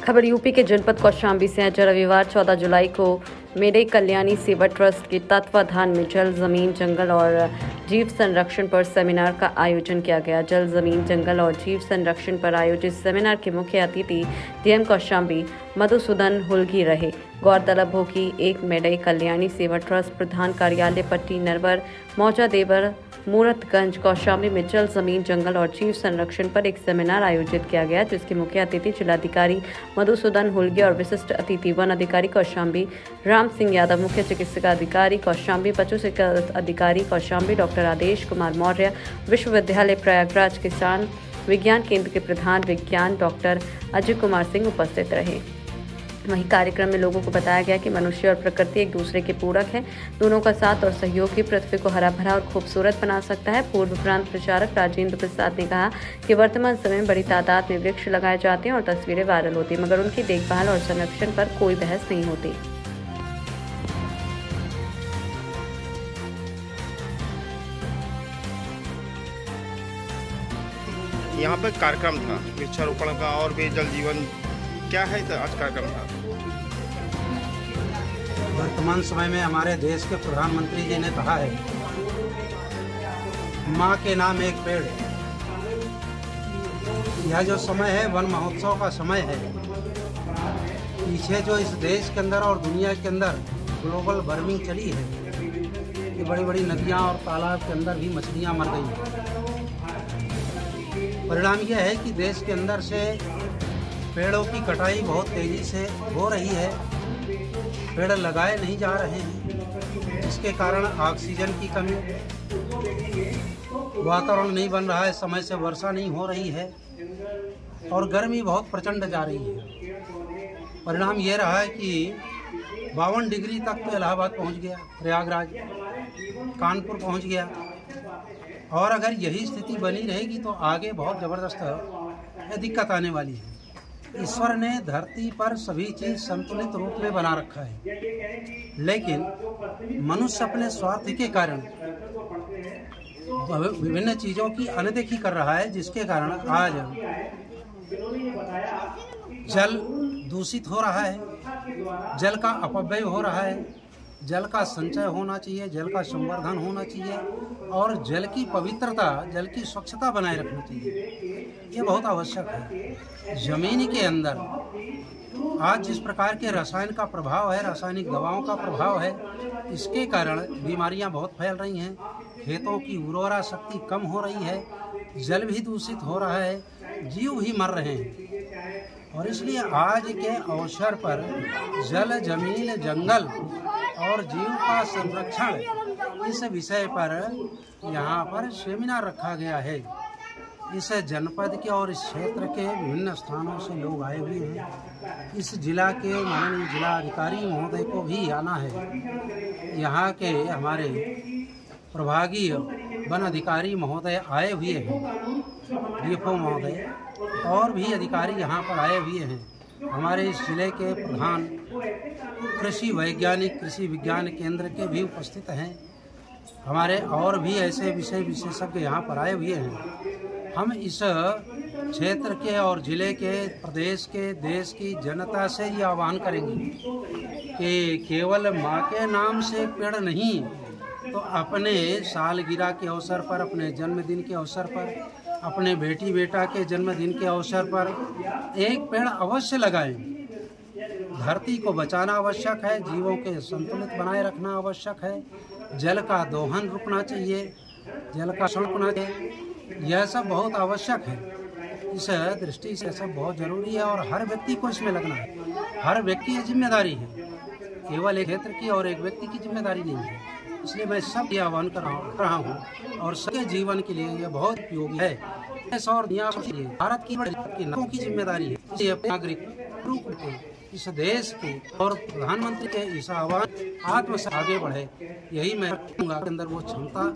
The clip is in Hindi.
खबर यूपी के जनपद कौशाम्बी से है, जहां रविवार 14 जुलाई को मेरे कल्याणी सेवा ट्रस्ट के तत्वाधान में जल, जमीन, जंगल और जीव संरक्षण पर सेमिनार का आयोजन किया गया। जल, जमीन, जंगल और जीव संरक्षण पर आयोजित सेमिनार के मुख्य अतिथि डीएम कौशाम्बी मधुसूदन हुलगी रहे। गौरतलब हो कि एक मेरे कल्याणी सेवा ट्रस्ट प्रधान कार्यालय पट्टी नरवर मौजा देवर मूरतगंज कौशाम्बी में जल, जमीन, जंगल और जीव संरक्षण पर एक सेमिनार आयोजित किया गया, जिसके मुख्य अतिथि जिलाधिकारी मधुसूदन हुलगी और विशिष्ट अतिथि वन अधिकारी कौशाम्बी राम सिंह यादव, मुख्य चिकित्सा अधिकारी कौशाम्बी, पशु चिकित्सा अधिकारी कौशाम्बी डॉक्टर आदेश कुमार मौर्य, विश्वविद्यालय प्रयागराज किसान विज्ञान केंद्र के प्रधान विज्ञान डॉक्टर अजय कुमार सिंह उपस्थित रहे। वहीं कार्यक्रम में लोगों को बताया गया कि मनुष्य और प्रकृति एक दूसरे के पूरक हैं। दोनों का साथ और सहयोग ही पृथ्वी को हरा भरा और खूबसूरत बना सकता है। पूर्व प्रांत प्रचारक राजेंद्र प्रसाद ने कहा कि वर्तमान समय में बड़ी तादाद में वृक्ष लगाए जाते हैं और तस्वीरें वायरल होती हैं, मगर उनकी देखभाल और संरक्षण पर कोई बहस नहीं होती। यहाँ पर कार्यक्रम था वृक्षारोपण का और भी जल जीवन क्या है तो आज कार्यक्रम था। वर्तमान समय में हमारे देश के प्रधानमंत्री जी ने कहा है, माँ के नाम एक पेड़। यह जो समय है वन महोत्सव का समय है। पीछे जो इस देश के अंदर और दुनिया के अंदर ग्लोबल वार्मिंग चली है कि बड़ी बड़ी नदियाँ और तालाब के अंदर भी मछलियाँ मर गई हैं। परिणाम यह है कि देश के अंदर से पेड़ों की कटाई बहुत तेज़ी से हो रही है। पेड़ लगाए नहीं जा रहे हैं, जिसके कारण ऑक्सीजन की कमी, वातावरण नहीं बन रहा है, समय से वर्षा नहीं हो रही है और गर्मी बहुत प्रचंड जा रही है। परिणाम ये रहा है कि 52 डिग्री तक तो इलाहाबाद पहुंच गया, प्रयागराज, कानपुर पहुंच गया और अगर यही स्थिति बनी रहेगी तो आगे बहुत ज़बरदस्त दिक्कत आने वाली है। ईश्वर ने धरती पर सभी चीज़ संतुलित रूप में बना रखा है, लेकिन मनुष्य अपने स्वार्थ के कारण विभिन्न चीज़ों की अनदेखी कर रहा है, जिसके कारण आज जल दूषित हो रहा है, जल का अपव्यय हो रहा है। जल का संचय होना चाहिए, जल का संवर्धन होना चाहिए और जल की पवित्रता, जल की स्वच्छता बनाए रखनी चाहिए। ये बहुत आवश्यक है। जमीन के अंदर आज जिस प्रकार के रसायन का प्रभाव है, रासायनिक दवाओं का प्रभाव है, इसके कारण बीमारियां बहुत फैल रही हैं। खेतों की उर्वरा शक्ति कम हो रही है, जल भी दूषित हो रहा है, जीव भी मर रहे हैं। और इसलिए आज के अवसर पर जल, जमीन, जंगल और जीव का संरक्षण इस विषय पर यहाँ पर सेमिनार रखा गया है। इस जनपद के और इस क्षेत्र के विभिन्न स्थानों से लोग आए हुए हैं। इस जिला के माननीय जिला अधिकारी महोदय को भी आना है। यहाँ के हमारे प्रभागीय वन अधिकारी महोदय आए हुए हैं, डीएफओ महोदय और भी अधिकारी यहाँ पर आए हुए हैं। हमारे इस जिले के प्रधान कृषि वैज्ञानिक कृषि विज्ञान केंद्र के भी उपस्थित हैं। हमारे और भी ऐसे विषय विशेषज्ञ यहाँ पर आए हुए हैं। हम इस क्षेत्र के और जिले के, प्रदेश के, देश की जनता से ये आह्वान करेंगे कि केवल माँ के नाम से पेड़ नहीं, तो अपने सालगिरह के अवसर पर, अपने जन्मदिन के अवसर पर, अपने बेटी बेटा के जन्मदिन के अवसर पर एक पेड़ अवश्य लगाएं। धरती को बचाना आवश्यक है, जीवों के संतुलित बनाए रखना आवश्यक है, जल का दोहन रुकना चाहिए, जल का संरक्षण होना चाहिए। यह सब बहुत आवश्यक है। इस दृष्टि से सब बहुत जरूरी है और हर व्यक्ति को इसमें लगना है। हर व्यक्ति की जिम्मेदारी है, केवल एक क्षेत्र की और एक व्यक्ति की जिम्मेदारी नहीं है। इसलिए मैं सब ये आह्वान कर रहा हूँ और सबके जीवन के लिए यह बहुत उपयोगी है। और दुनिया के लिए भारत की नागरिकों की जिम्मेदारी है, इसलिए अपने नागरिक रूप में इस देश के और प्रधानमंत्री के इस आह्वान आत्म से आगे बढ़े। यही मैं अंदर वो क्षमता